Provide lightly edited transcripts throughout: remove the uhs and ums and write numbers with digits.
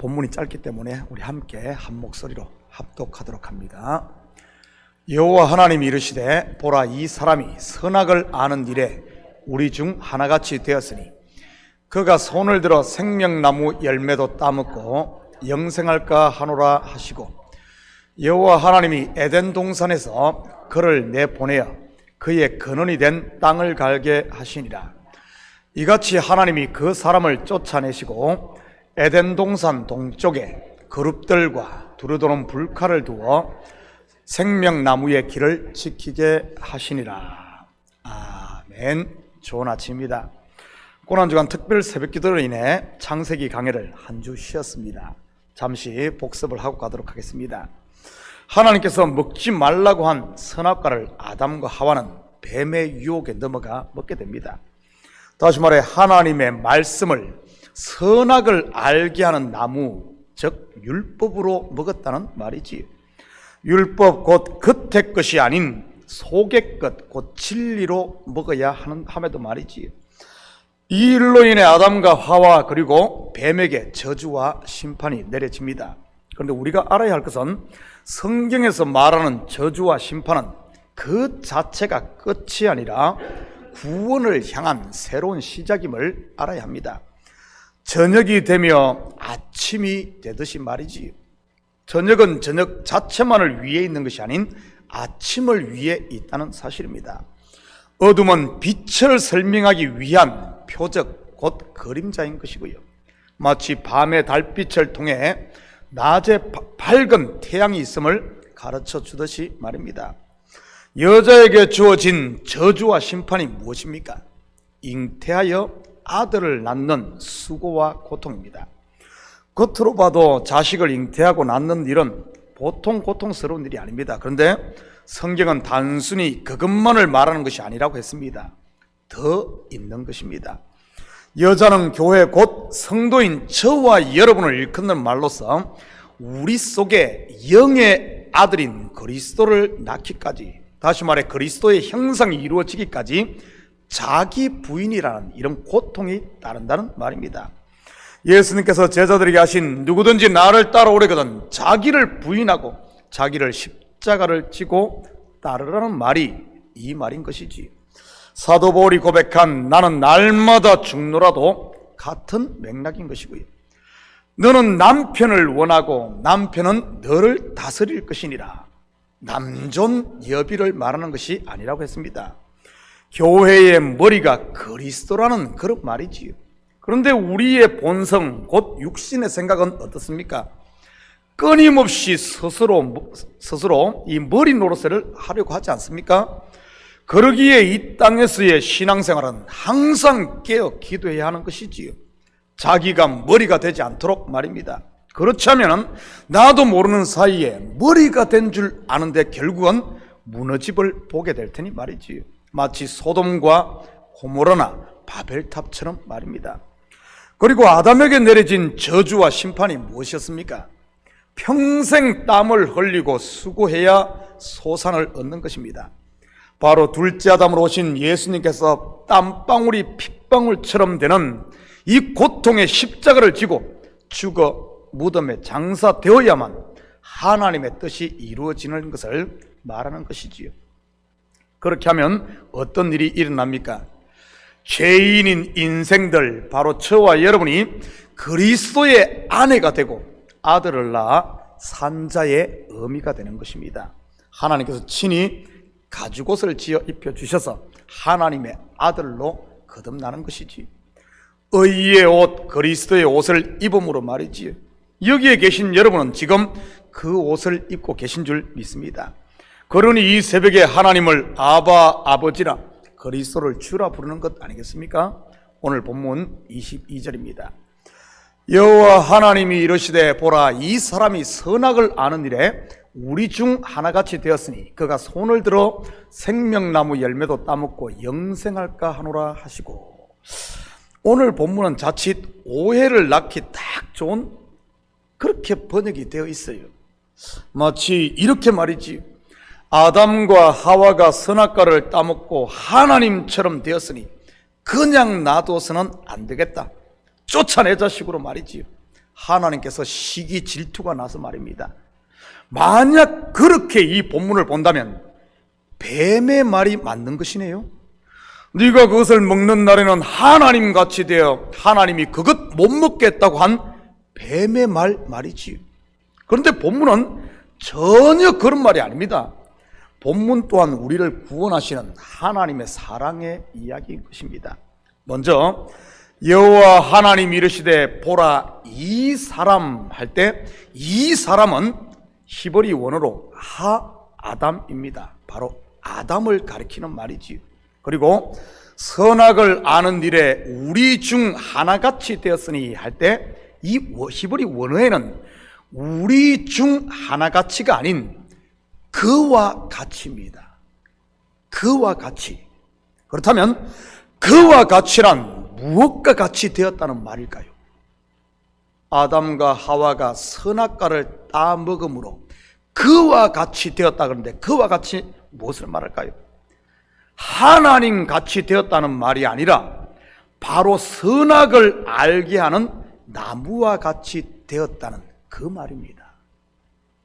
본문이 짧기 때문에 우리 함께 한 목소리로 합독하도록 합니다. 여호와 하나님이 이르시되 보라, 이 사람이 선악을 아는 일에 우리 중 하나같이 되었으니 그가 손을 들어 생명나무 열매도 따먹고 영생할까 하노라 하시고, 여호와 하나님이 에덴 동산에서 그를 내보내어 그의 근원이 된 땅을 갈게 하시니라. 이같이 하나님이 그 사람을 쫓아내시고 에덴 동산 동쪽에 그룹들과 두루도는 불칼을 두어 생명나무의 길을 지키게 하시니라. 아멘. 좋은 아침입니다. 고난주간 특별 새벽기도로 인해 창세기 강해를 한 주 쉬었습니다. 잠시 복습을 하고 가도록 하겠습니다. 하나님께서 먹지 말라고 한 선악과를 아담과 하와는 뱀의 유혹에 넘어가 먹게 됩니다. 다시 말해 하나님의 말씀을 선악을 알게 하는 나무, 즉 율법으로 먹었다는 말이지요. 율법 곧 겉의 것이 아닌 속의 것, 곧 진리로 먹어야 함에도 말이지요. 이 일로 인해 아담과 하와 그리고 뱀에게 저주와 심판이 내려집니다. 그런데 우리가 알아야 할 것은 성경에서 말하는 저주와 심판은 그 자체가 끝이 아니라 구원을 향한 새로운 시작임을 알아야 합니다. 저녁이 되며 아침이 되듯이 말이지요. 저녁은 저녁 자체만을 위해 있는 것이 아닌 아침을 위해 있다는 사실입니다. 어둠은 빛을 설명하기 위한 표적, 곧 그림자인 것이고요. 마치 밤의 달빛을 통해 낮에 밝은 태양이 있음을 가르쳐 주듯이 말입니다. 여자에게 주어진 저주와 심판이 무엇입니까? 잉태하여 아들을 낳는 수고와 고통입니다. 겉으로 봐도 자식을 잉태하고 낳는 일은 보통 고통스러운 일이 아닙니다. 그런데 성경은 단순히 그것만을 말하는 것이 아니라고 했습니다. 더 있는 것입니다. 여자는 교회 곧 성도인 저와 여러분을 일컫는 말로서 우리 속에 영의 아들인 그리스도를 낳기까지, 다시 말해 그리스도의 형상이 이루어지기까지 자기 부인이라는 이런 고통이 따른다는 말입니다. 예수님께서 제자들에게 하신 누구든지 나를 따라오려거든 자기를 부인하고 자기를 십자가를 지고 따르라는 말이 이 말인 것이지. 사도 바울이 고백한 나는 날마다 죽노라도 같은 맥락인 것이고요. 너는 남편을 원하고 남편은 너를 다스릴 것이니라. 남존 여비를 말하는 것이 아니라고 했습니다. 교회의 머리가 그리스도라는 그런 말이지요. 그런데 우리의 본성, 곧 육신의 생각은 어떻습니까? 끊임없이 스스로 이 머리 노릇을 하려고 하지 않습니까? 그러기에 이 땅에서의 신앙생활은 항상 깨어 기도해야 하는 것이지요. 자기가 머리가 되지 않도록 말입니다. 그렇지 않으면 나도 모르는 사이에 머리가 된 줄 아는데 결국은 무너집을 보게 될 테니 말이지요. 마치 소돔과 고모라나 바벨탑처럼 말입니다. 그리고 아담에게 내려진 저주와 심판이 무엇이었습니까? 평생 땀을 흘리고 수고해야 소산을 얻는 것입니다. 바로 둘째 아담으로 오신 예수님께서 땀방울이 핏방울처럼 되는 이 고통의 십자가를 지고 죽어 무덤에 장사되어야만 하나님의 뜻이 이루어지는 것을 말하는 것이지요. 그렇게 하면 어떤 일이 일어납니까? 죄인인 인생들, 바로 저와 여러분이 그리스도의 아내가 되고 아들을 낳아 산자의 어미가 되는 것입니다. 하나님께서 친히 가죽옷을 지어 입혀주셔서 하나님의 아들로 거듭나는 것이지. 의의 옷, 그리스도의 옷을 입음으로 말이지요. 여기에 계신 여러분은 지금 그 옷을 입고 계신 줄 믿습니다. 그러니 이 새벽에 하나님을 아바, 아버지라, 그리스도를 주라 부르는 것 아니겠습니까? 오늘 본문 22절입니다. 여호와 하나님이 이르시되 보라, 이 사람이 선악을 아는 일에 우리 중 하나같이 되었으니 그가 손을 들어 생명나무 열매도 따먹고 영생할까 하노라 하시고. 오늘 본문은 자칫 오해를 낳기 딱 좋은 그렇게 번역이 되어 있어요. 마치 이렇게 말이지. 아담과 하와가 선악과를 따먹고 하나님처럼 되었으니 그냥 놔둬서는 안 되겠다, 쫓아내자 식으로 말이지요. 하나님께서 시기 질투가 나서 말입니다. 만약 그렇게 이 본문을 본다면 뱀의 말이 맞는 것이네요. 네가 그것을 먹는 날에는 하나님같이 되어 하나님이 그것 못 먹겠다고 한 뱀의 말이지요. 그런데 본문은 전혀 그런 말이 아닙니다. 본문 또한 우리를 구원하시는 하나님의 사랑의 이야기인 것입니다. 먼저 여호와 하나님이 이르시되 보라 이 사람 할 때 이 사람은 히브리 원어로 아담입니다. 바로 아담을 가리키는 말이지요. 그리고 선악을 아는 일에 우리 중 하나같이 되었으니 할 때 이 히브리 원어에는 우리 중 하나같이가 아닌 그와 같이입니다. 그와 같이. 그렇다면 그와 같이란 무엇과 같이 되었다는 말일까요? 아담과 하와가 선악과를 따먹음으로 그와 같이 되었다 그러는데 그와 같이 무엇을 말할까요? 하나님 같이 되었다는 말이 아니라 바로 선악을 알게 하는 나무와 같이 되었다는 그 말입니다.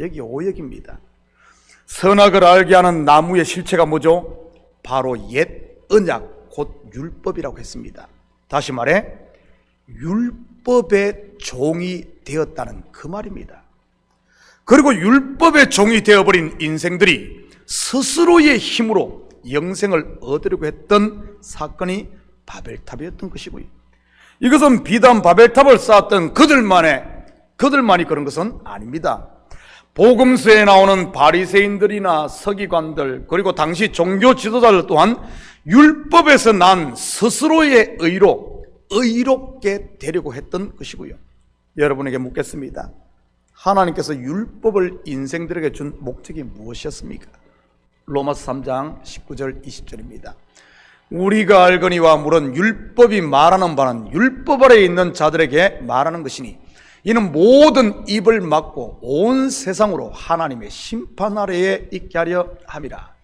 여기 오역입니다. 선악을 알게 하는 나무의 실체가 뭐죠? 바로 옛 언약 곧 율법이라고 했습니다. 다시 말해 율법의 종이 되었다는 그 말입니다. 그리고 율법의 종이 되어버린 인생들이 스스로의 힘으로 영생을 얻으려고 했던 사건이 바벨탑이었던 것이고요. 이것은 비단 바벨탑을 쌓았던 그들만이 그런 것은 아닙니다. 복음서에 나오는 바리새인들이나 서기관들 그리고 당시 종교 지도자들 또한 율법에서 난 스스로의 의로 의롭게 되려고 했던 것이고요. 여러분에게 묻겠습니다. 하나님께서 율법을 인생들에게 준 목적이 무엇이었습니까? 로마서 3장 19절 20절입니다. 우리가 알거니와 물은 율법이 말하는 바는 율법 아래에 있는 자들에게 말하는 것이니 이는 모든 입을 막고 온 세상으로 하나님의 심판 아래에 있게 하려 함이라.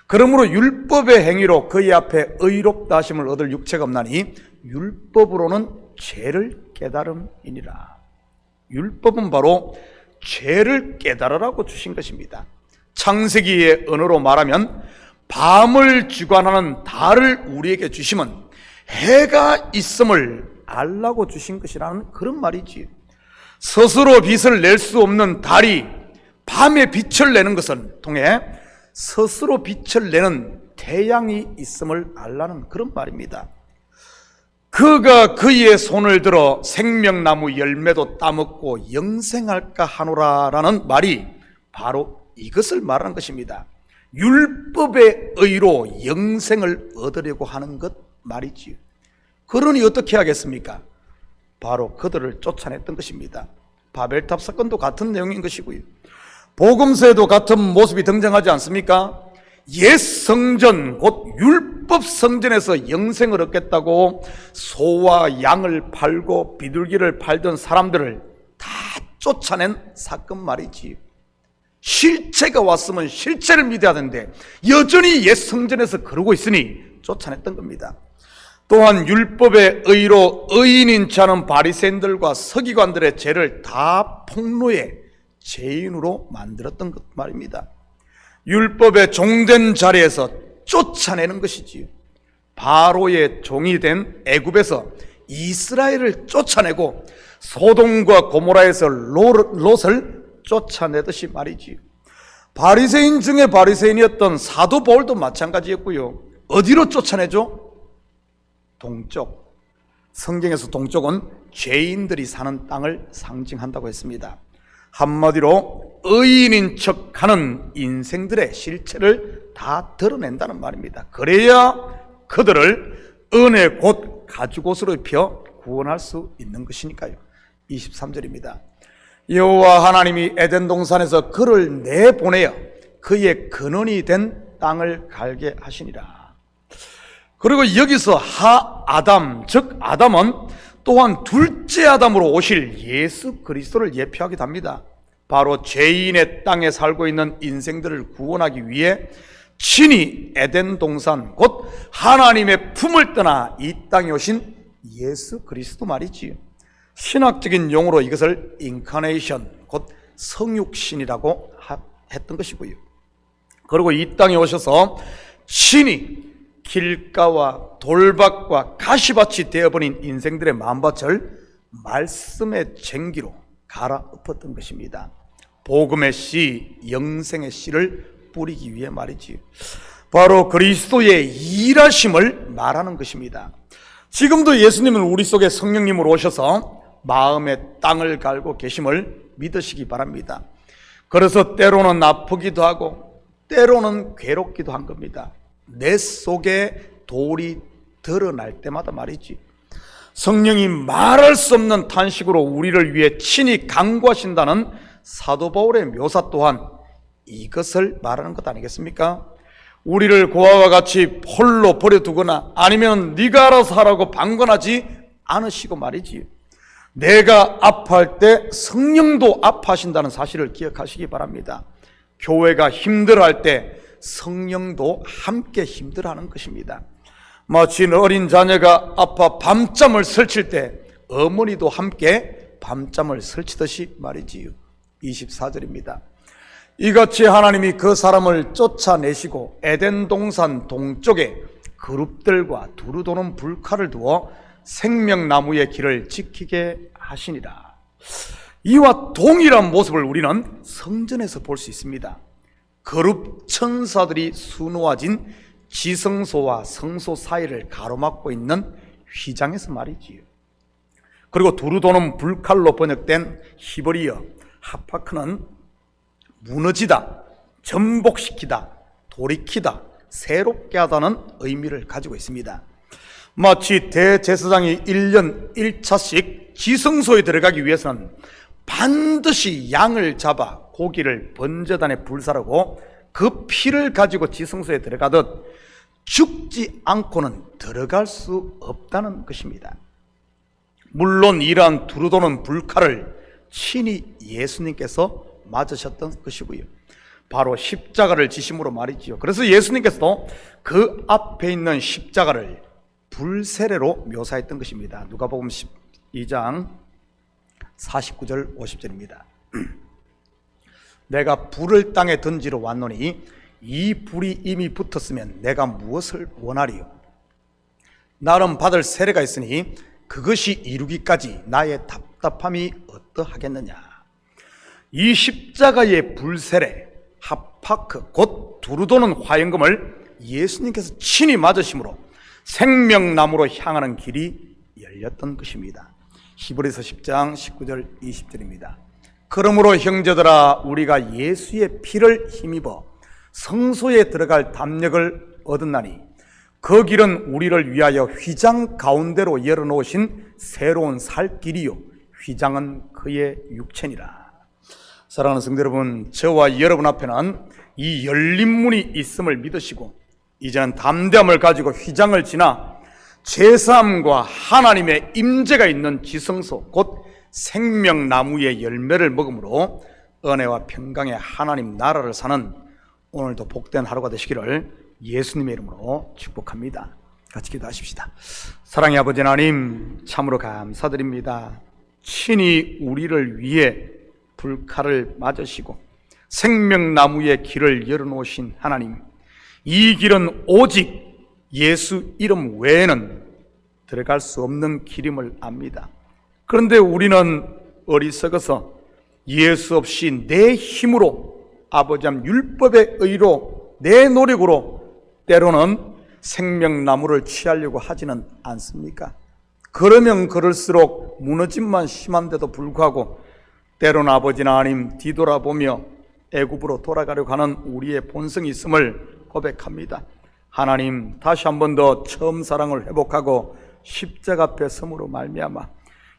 그러므로 율법의 행위로 그의 앞에 의롭다 하심을 얻을 육체가 없나니 율법으로는 죄를 깨달음이니라. 율법은 바로 죄를 깨달으라고 주신 것입니다. 창세기의 언어로 말하면 밤을 주관하는 달을 우리에게 주심은 해가 있음을 알라고 주신 것이라는 그런 말이지. 스스로 빛을 낼 수 없는 달이 밤에 빛을 내는 것을 통해 스스로 빛을 내는 태양이 있음을 알라는 그런 말입니다. 그가 그의 손을 들어 생명나무 열매도 따먹고 영생할까 하노라라는 말이 바로 이것을 말하는 것입니다. 율법의 의로 영생을 얻으려고 하는 것 말이지요. 그러니 어떻게 하겠습니까? 바로 그들을 쫓아냈던 것입니다. 바벨탑 사건도 같은 내용인 것이고요. 복음서에도 같은 모습이 등장하지 않습니까? 옛 성전 곧 율법 성전에서 영생을 얻겠다고 소와 양을 팔고 비둘기를 팔던 사람들을 다 쫓아낸 사건 말이지요. 실체가 왔으면 실체를 믿어야 되는데 여전히 옛 성전에서 그러고 있으니 쫓아냈던 겁니다. 또한 율법의 의로 의인인 지 않은 바리새인들과 서기관들의 죄를 다 폭로해 죄인으로 만들었던 것 말입니다. 율법의 종된 자리에서 쫓아내는 것이지요. 바로의 종이 된 애굽에서 이스라엘을 쫓아내고 소돔과 고모라에서 롯을 쫓아내듯이 말이지요. 바리새인 중에 바리새인이었던 사도 바울도 마찬가지였고요. 어디로 쫓아내죠? 동쪽. 성경에서 동쪽은 죄인들이 사는 땅을 상징한다고 했습니다. 한마디로 의인인 척하는 인생들의 실체를 다 드러낸다는 말입니다. 그래야 그들을 은혜 곧 가죽옷으로 입혀 구원할 수 있는 것이니까요. 23절입니다. 여호와 하나님이 에덴 동산에서 그를 내보내어 그의 근원이 된 땅을 갈게 하시니라. 그리고 여기서 하아담, 즉 아담은 또한 둘째 아담으로 오실 예수 그리스도를 예표하기도 합니다. 바로 죄인의 땅에 살고 있는 인생들을 구원하기 위해 친히 에덴 동산 곧 하나님의 품을 떠나 이 땅에 오신 예수 그리스도 말이지요. 신학적인 용어로 이것을 인카네이션, 곧 성육신이라고 했던 것이고요. 그리고 이 땅에 오셔서 신이 길가와 돌밭과 가시밭이 되어버린 인생들의 마음밭을 말씀의 쟁기로 갈아엎었던 것입니다. 복음의 씨, 영생의 씨를 뿌리기 위해 말이지요. 바로 그리스도의 일하심을 말하는 것입니다. 지금도 예수님은 우리 속에 성령님으로 오셔서 마음의 땅을 갈고 계심을 믿으시기 바랍니다. 그래서 때로는 아프기도 하고 때로는 괴롭기도 한 겁니다. 내 속에 돌이 드러날 때마다 말이지, 성령이 말할 수 없는 탄식으로 우리를 위해 친히 간구하신다는 사도 바울의 묘사 또한 이것을 말하는 것 아니겠습니까? 우리를 고아와 같이 홀로 버려두거나 아니면 네가 알아서 하라고 방관하지 않으시고 말이지, 내가 아파할 때 성령도 아파하신다는 사실을 기억하시기 바랍니다. 교회가 힘들어할 때 성령도 함께 힘들어하는 것입니다. 마치 어린 자녀가 아파 밤잠을 설칠 때 어머니도 함께 밤잠을 설치듯이 말이지요. 24절입니다. 이같이 하나님이 그 사람을 쫓아내시고 에덴 동산 동쪽에 그룹들과 두루 도는 불칼을 두어 생명나무의 길을 지키게 하시니라. 이와 동일한 모습을 우리는 성전에서 볼 수 있습니다. 그룹 천사들이 수놓아진 지성소와 성소 사이를 가로막고 있는 휘장에서 말이지요. 그리고 두루 도는 불칼로 번역된 히브리어 하파크는 무너지다, 전복시키다, 돌이키다, 새롭게 하다는 의미를 가지고 있습니다. 마치 대제사장이 1년 1차씩 지성소에 들어가기 위해서는 반드시 양을 잡아 고기를 번제단에 불사르고 그 피를 가지고 지성소에 들어가듯 죽지 않고는 들어갈 수 없다는 것입니다. 물론 이러한 두루도는 불칼을 친히 예수님께서 맞으셨던 것이고요. 바로 십자가를 지심으로 말이지요. 그래서 예수님께서도 그 앞에 있는 십자가를 불세례로 묘사했던 것입니다. 누가복음 12장 49절 50절입니다. 내가 불을 땅에 던지러 왔노니 이 불이 이미 붙었으면 내가 무엇을 원하리요? 나는 받을 세례가 있으니 그것이 이루기까지 나의 답답함이 어떠하겠느냐? 이 십자가의 불세례, 하파크, 곧 두루도는 화영금을 예수님께서 친히 맞으심으로 생명나무로 향하는 길이 열렸던 것입니다. 히브리서 10장 19절 20절입니다. 그러므로 형제들아, 우리가 예수의 피를 힘입어 성소에 들어갈 담력을 얻었나니 그 길은 우리를 위하여 휘장 가운데로 열어놓으신 새로운 살 길이요 휘장은 그의 육체니라. 사랑하는 성도 여러분, 저와 여러분 앞에는 이 열린 문이 있음을 믿으시고 이제는 담대함을 가지고 휘장을 지나 제사함과 하나님의 임재가 있는 지성소, 곧 생명나무의 열매를 먹음으로 은혜와 평강의 하나님 나라를 사는 오늘도 복된 하루가 되시기를 예수님의 이름으로 축복합니다. 같이 기도하십시다. 사랑의 아버지 하나님, 참으로 감사드립니다. 친히 우리를 위해 불칼을 맞으시고 생명나무의 길을 열어놓으신 하나님, 이 길은 오직 예수 이름 외에는 들어갈 수 없는 길임을 압니다. 그런데 우리는 어리석어서 예수 없이 내 힘으로, 아버지의 율법의 의로, 내 노력으로 때로는 생명나무를 취하려고 하지는 않습니까? 그러면 그럴수록 무너짐만 심한데도 불구하고 때로는 아버지 하나님 뒤돌아보며 애굽으로 돌아가려고 하는 우리의 본성이 있음을 고백합니다. 하나님, 다시 한 번 더 처음 사랑을 회복하고 십자가 앞에 섬으로 말미암아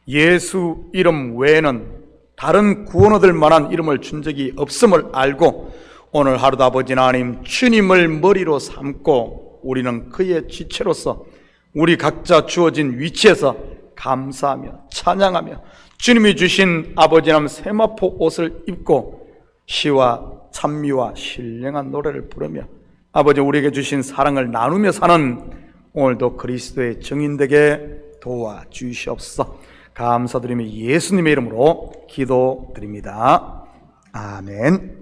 예수 이름 외에는 다른 구원 얻을 만한 이름을 준 적이 없음을 알고 오늘 하루도 아버지 하나님 주님을 머리로 삼고 우리는 그의 지체로서 우리 각자 주어진 위치에서 감사하며 찬양하며 주님이 주신 아버지 하나님 세마포 옷을 입고 시와 찬미와 신령한 노래를 부르며 아버지 우리에게 주신 사랑을 나누며 사는 오늘도 그리스도의 증인되게 도와주시옵소서. 감사드리며 예수님의 이름으로 기도드립니다. 아멘.